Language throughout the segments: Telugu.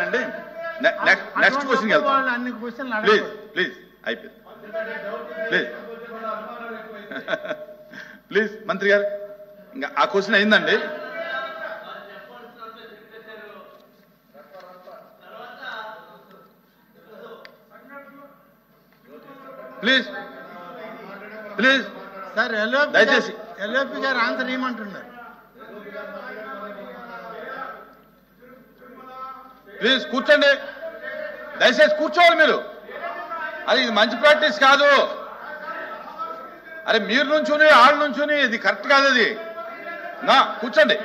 వినండి. నెక్స్ట్ క్వశ్చన్ వెళ్తాం. ప్లీజ్ ప్లీజ్ అయిపోయింది. ప్లీజ్ ప్లీజ్ మంత్రి గారు ఇంకా ఆ క్వశ్చన్ అయిందండి. ప్లీజ్ ప్లీజ్ సార్ దయచేసి ఎల్ఓపి గారు ఆన్సర్ ఏమంటున్నారు? ప్లీజ్ కూర్చోండి, దయచేసి కూర్చోవాలి మీరు. అది ఇది మంచి ప్రాక్టీస్ కాదు. అరే మీరు నుంచుని ఆళ్ళు నుంచుని ఇది కరెక్ట్ కాదు. అది నా కూర్చోండి.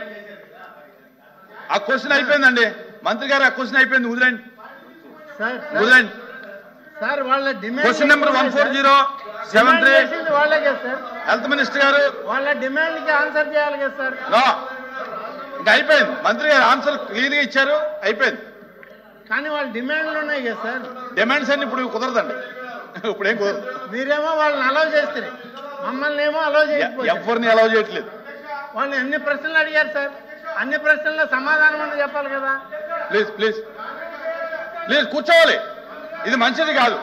ఆ క్వశ్చన్ అయిపోయిందండి మంత్రి గారు, ఆ క్వశ్చన్ అయిపోయింది. వదిలేండి వదిలేండి. సార్ వాళ్ళ డిమాండ్ క్వశ్చన్ నెంబర్ 14073 వాళ్ళే కదా సార్, హెల్త్ మినిస్టర్ గారు వాళ్ళ డిమాండ్ కి ఆన్సర్ చేయాలి కదా సార్. ఇంకా అయిపోయింది. మంత్రి గారు ఆన్సర్ క్లియర్ గా ఇచ్చారు, అయిపోయింది. కానీ వాళ్ళ డిమాండ్లు ఉన్నాయి కదా సార్. డిమాండ్స్ అన్ని ఇప్పుడు కుదరదండి, ఇప్పుడు ఏం కుదరదు. మీరేమో వాళ్ళని అలౌ చేస్తారు, మమ్మల్ని ఏమో అలౌ చేయకపోతే. ఎవరిని అలౌ చేయట్లేదు. వాళ్ళు ఎన్ని ప్రశ్నలు అడిగారు సార్, అన్ని ప్రశ్నల్లో సమాధానం అంటే చెప్పాలి కదా. ప్లీజ్ ప్లీజ్ ప్లీజ్ కూర్చోవాలి. ఇది మంచిది కాదు.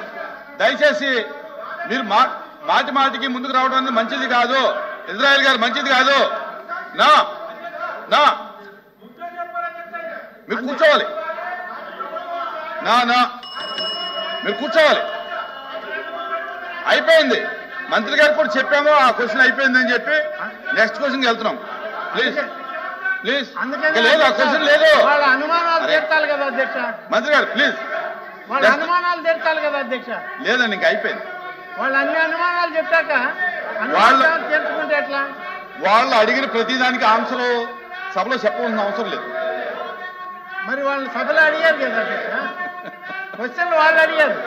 దయచేసి మీరు మాటి మాటికి ముందుకు రావడం అనేది మంచిది కాదు. ఇజ్రాయెల్ గారు మంచిది కాదు. నా నా మీరు కూర్చోవాలి. నా నా మీరు కూర్చోవాలి. అయిపోయింది. మంత్రి గారు కూడా చెప్పాము ఆ క్వశ్చన్ అయిపోయిందని చెప్పి నెక్స్ట్ క్వశ్చన్కి వెళ్తున్నాం. Please please. లేదు ఆ క్వశ్చన్ లేదు. వాళ్ళ అనుమానాలు తీర్చాలి కదా అధ్యక్ష. మంత్రి గారు ప్లీజ్. వాళ్ళ అనుమానాలు తీర్చాలి కదా అధ్యక్ష. లేదండి ఇంకా అయిపోయింది. వాళ్ళు అన్ని అనుమానాలు చెప్పాక అనుమానాలు తీర్చుకుంటే ఎట్లా? వాళ్ళు అడిగిన ప్రతిదానికి ఆన్సర్ సభలో చెప్పవలసిన అవసరం లేదు. మరి వాళ్ళు సభలో అడిగారు కదా అధ్యక్ష, క్వశ్చన్లు వాళ్ళు అడిగారు,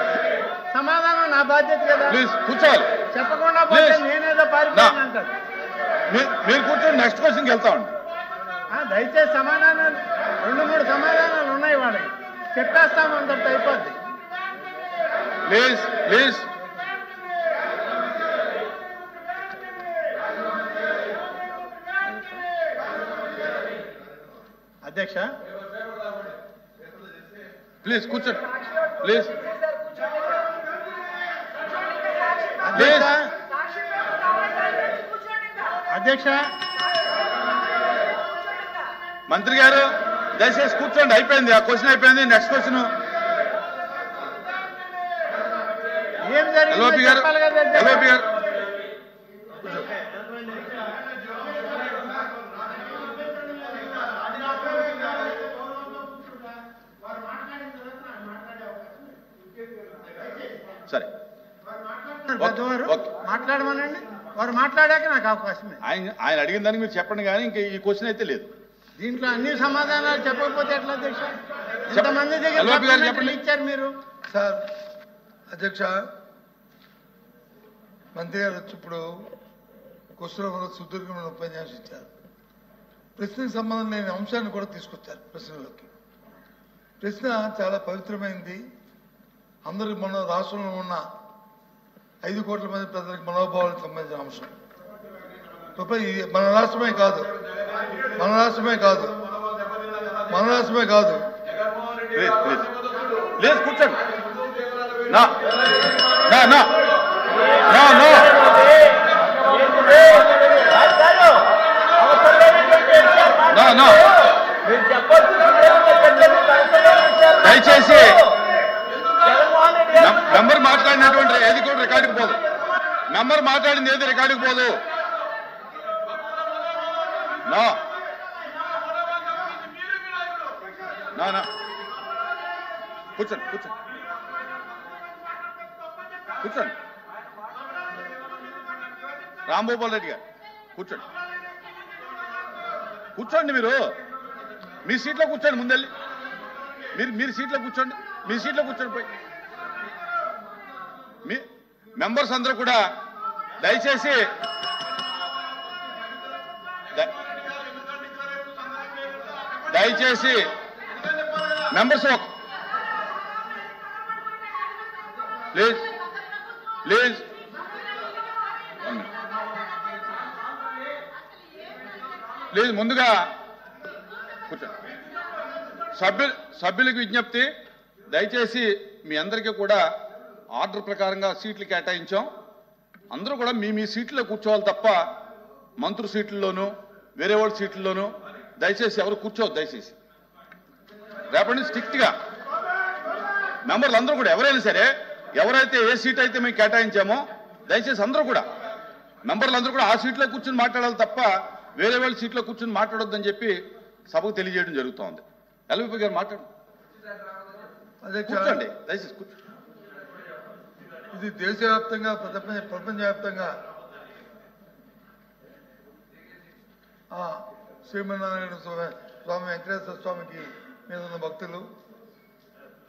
సమాధానం నా బాధ్యత కదా. ప్లీజ్ కూర్చోవాలి. చెప్పకుండా పోతే నేనేదో పారిపోయాను అంటారు. మీరు కూర్చొని నెక్స్ట్ క్వశ్చన్కి వెళ్తామండి. దయచేసి సమాధానాలు 2-3 సమాధానాలు ఉన్నాయి వాళ్ళకి, చెప్పేస్తాము అంత అయిపోద్ది. Please please. అధ్యక్ష ప్లీజ్ కూర్చోండి. ప్లీజ్ అధ్యక్ష మంత్రి గారు దయచేసి కూర్చోండి. అయిపోయింది ఆ క్వశ్చన్ అయిపోయింది. Next question. ఏం జరిగింది చెప్పాలి కదా ఎల్ఓపి గారు. సరే మాట్లాడమనండి, వారు మాట్లాడాక నాకు అవకాశమే. ఆయన అడిగిన దానికి మీరు చెప్పండి, కానీ ఇంకా ఈ క్వశ్చన్ అయితే లేదు. దీంట్లో అన్ని సమాధానాలు చెప్పకపోతే ఎట్లా అధ్యక్ష? ఇంతమంది దగ్గర ఇచ్చారు మీరు. సార్ అధ్యక్ష, మంత్రి గారు వచ్చి ఇప్పుడు క్వశ్చన్ సుదీర్ఘమైన ఉపన్యాసం ఇచ్చారు. ప్రశ్నకు సంబంధం లేని అంశాన్ని కూడా తీసుకొచ్చారు ప్రశ్నలోకి. ప్రశ్న చాలా పవిత్రమైనది. అందరికి మన రాష్ట్రంలో ఉన్న 5 కోట్ల మంది ప్రజలకు మనోభావాలకు సంబంధించిన అంశం. మన రాష్ట్రమే కాదు కూర్చోండి. దయచేసి మెంబర్ మాట్లాడినటువంటి ఏది కూడా రికార్డుకు పోదు. మెంబర్ మాట్లాడింది ఏది రికార్డుకు పోదు. నా కూర్చోండి కూర్చోండి కూర్చోండి. రాంభూపాల్ రెడ్డి గారు కూర్చోండి. కూర్చోండి. మీరు మీ సీట్లో కూర్చోండి. ముందెళ్ళి మీరు సీట్లో కూర్చోండి. మీ సీట్లో కూర్చోండి. పోయి మీ మెంబర్స్ అందరూ కూడా దయచేసి మెంబర్స్ ప్లీజ్ ప్లీజ్ ప్లీజ్ ముందుగా కూర్చోండి. సభ్యులకు విజ్ఞప్తి, దయచేసి మీ అందరికీ కూడా ఆర్డర్ ప్రకారంగా సీట్లు కేటాయించాం. అందరూ కూడా మీ సీట్లో కూర్చోవాలి తప్ప మంత్రి సీట్లలోనూ వేరే వాళ్ళ సీట్లలోనూ దయచేసి ఎవరు కూర్చోవద్దు. దయచేసి రేపటి నుంచి స్ట్రిక్ట్గా మెంబర్లు అందరూ కూడా ఎవరైనా సరే, ఎవరైతే ఏ సీట్ అయితే మేము కేటాయించామో దయచేసి అందరూ కూడా మెంబర్లు అందరూ కూడా ఆ సీట్లో కూర్చొని మాట్లాడాలి తప్ప వేరే వాళ్ళ సీట్లో కూర్చొని మాట్లాడొద్దని చెప్పి సభకు తెలియజేయడం జరుగుతూ ఉంది. ఎల్విపి గారు మాట్లాడు. కూర్చోండి దయచేసి కూర్చోండి. ఇది దేశవ్యాప్తంగా ప్రపంచవ్యాప్తంగా శ్రీమన్నారాయణ స్వామి వెంకటేశ్వర స్వామికి మీద ఉన్న భక్తులు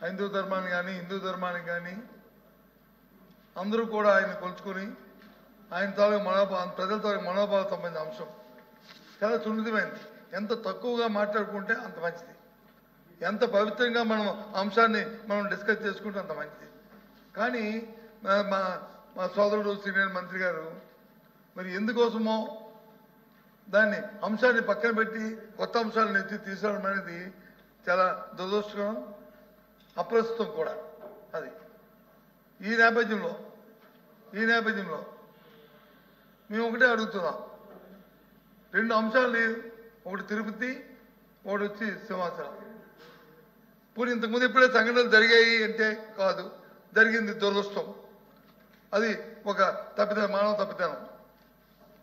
హైందూ ధర్మాన్ని కానీ హిందూ ధర్మానికి కానీ అందరూ కూడా ఆయన కొలుచుకొని ఆయన తాలూకు ప్రజల తాలూకు మనోభావాలకు సంబంధించిన అంశం చాలా సున్నితమైంది. ఎంత తక్కువగా మాట్లాడుకుంటే అంత మంచిది. ఎంత పవిత్రంగా మనం అంశాన్ని మనం డిస్కస్ చేసుకుంటే అంత మంచిది. కానీ మా సోదరుడు సీనియర్ మంత్రి గారు మరి ఎందుకోసమో దాన్ని అంశాన్ని పక్కన పెట్టి కొత్త అంశాలను ఎత్తి తీసుకురావడం అనేది చాలా దురదృష్టకరం, అప్రస్తుతం కూడా. అది ఈ నేపథ్యంలో మేము ఒకటే అడుగుతున్నాం. 2 అంశాలు, ఒకటి తిరుపతి, ఒకటి వచ్చి సింహాచలం. ఇప్పుడు ఇంతకుముందు ఎప్పుడే సంఘటనలు జరిగాయి అంటే కాదు, జరిగింది దురదృష్టం. అది ఒక తప్పిదనం, మానవ తప్పిదనం.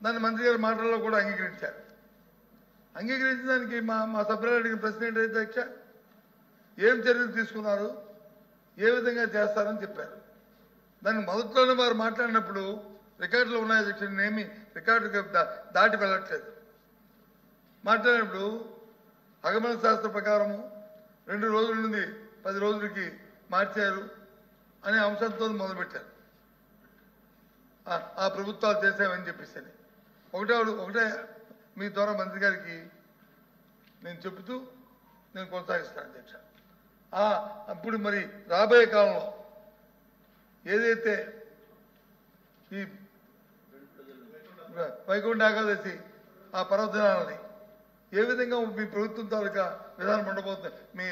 దాన్ని మంత్రి గారి మాటల్లో కూడా అంగీకరించారు. అంగీకరించిన దానికి మా సభ్యులు అడిగిన ప్రశ్న ఏంటంటే, అధ్యక్ష ఏం చర్యలు తీసుకున్నారు, ఏ విధంగా చేస్తారని చెప్పారు. దాన్ని మొదట్లోనే వారు మాట్లాడినప్పుడు రికార్డులో ఉన్నాయి అధ్యక్ష, నేనేమి రికార్డు దాటి వెళ్ళట్లేదు. మాట్లాడినప్పుడు అగమన శాస్త్ర ప్రకారము 2 రోజుల నుండి 10 రోజులకి మార్చారు అనే అంశంతో మొదలుపెట్టారు. ఆ ప్రభుత్వాలు చేసామని చెప్పేసి ఒకటే మీ ద్వారా మంత్రి గారికి నేను చెబుతూ నేను కొనసాగిస్తాను అధ్యక్ష. అప్పుడు మరి రాబోయే కాలంలో ఏదైతే ఈ వైకుంఠ ఏకాదశి ఆ పర్వదినాలని ఏ విధంగా మీ ప్రభుత్వం తాలూకా విధానం ఉండబోతుంది, మీ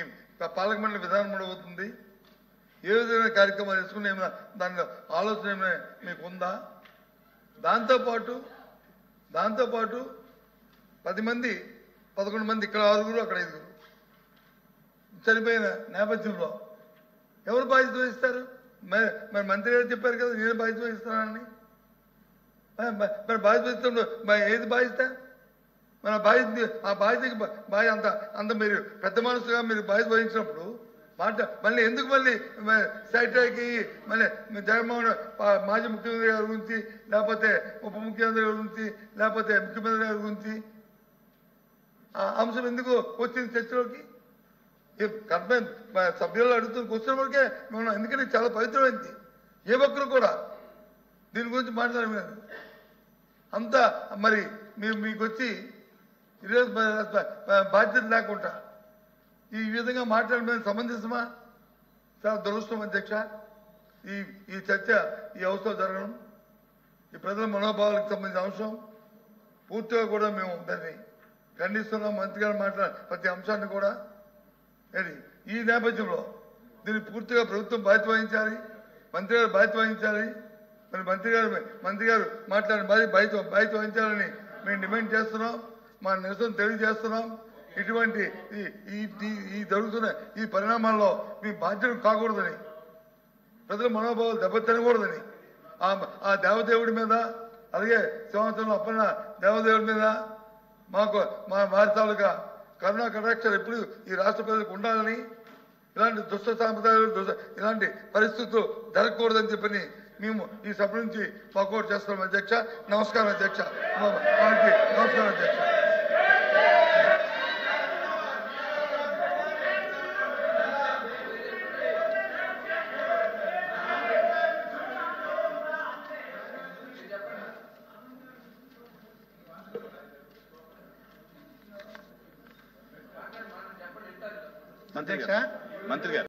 పాలక మండలి విధానం ఉండబోతుంది, ఏ విధమైన కార్యక్రమాలు తీసుకుని ఏమైనా దానిలో ఆలోచన ఏమైనా మీకు ఉందా? దాంతోపాటు 10 మంది 11 మంది, ఇక్కడ 6 అక్కడ 5 చనిపోయిన నేపథ్యంలో ఎవరు బాధ్యత వహిస్తారు? మరి మంత్రి గారు చెప్పారు కదా నేను బాధ్యత వహిస్తున్నానని. మరి బాధ్యత వహిస్తున్నప్పుడు ఏది బాధ్యత? మన ఆ బాధ్యతకి అంత మీరు పెద్ద మనసుగా మీరు బాధ్యత వహించినప్పుడు మళ్ళీ ఎందుకు మళ్ళీ సైట్కి మళ్ళీ జగన్మోహన్ మాజీ ముఖ్యమంత్రి గారి గురించి, లేకపోతే ఉప ముఖ్యమంత్రి గారి గురించి, లేకపోతే ముఖ్యమంత్రి గారి గురించి ఆ అంశం ఎందుకు వచ్చింది చర్చలోకి? సభ్యులు అడుగుతున్న క్వశ్చన్ వరకే మనం, ఎందుకంటే చాలా పవిత్రమైంది. ఏ ఒక్కరు కూడా దీని గురించి మాట్లాడలేదు. అంతా మరి మీకు వచ్చి ఈరోజు బాధ్యత లేకుండా ఈ విధంగా మాట్లాడడం సమంజసమా? చాలా దురదృష్టం అధ్యక్ష. ఈ చర్చ ఈ అవసరం జరగడం, ఈ ప్రజల మనోభావాలకు సంబంధించిన అంశం పూర్తిగా కూడా మేము దాన్ని ఖండిస్తున్నాం. మంత్రి గారు మాట్లాడే ప్రతి అంశాన్ని కూడా ఈ నేపథ్యంలో దీన్ని పూర్తిగా ప్రభుత్వం బాధ్యత వహించాలి, మంత్రి గారు బాధ్యత వహించాలి. మరి మంత్రి గారు మాట్లాడిన బాధ్యత వహించాలని మేము డిమాండ్ చేస్తున్నాం, మా నిరసన తెలియజేస్తున్నాం. ఇటువంటి ఈ జరుగుతున్న ఈ పరిణామాల్లో మీ బాధ్యత కాకూడదని, ప్రజల మనోభావాలు దెబ్బతినకూడదని ఆ దేవదేవుడి మీద, అలాగే సింహాచలంలో అప్పన్న దేవదేవుడి మీద మా వారి తాలూకా కరుణా కటాక్షాలు ఎప్పుడు ఈ రాష్ట్ర ప్రజలకు ఉండాలని, ఇలాంటి దుష్ట సాంప్రదాయాలు ఇలాంటి పరిస్థితులు జరగకూడదని చెప్పని మేము ఈ సభ నుంచి వాకౌట్ చేస్తున్నాం అధ్యక్ష. నమస్కారం అధ్యక్ష. నమస్కారం అధ్యక్ష. మంత్రి గారు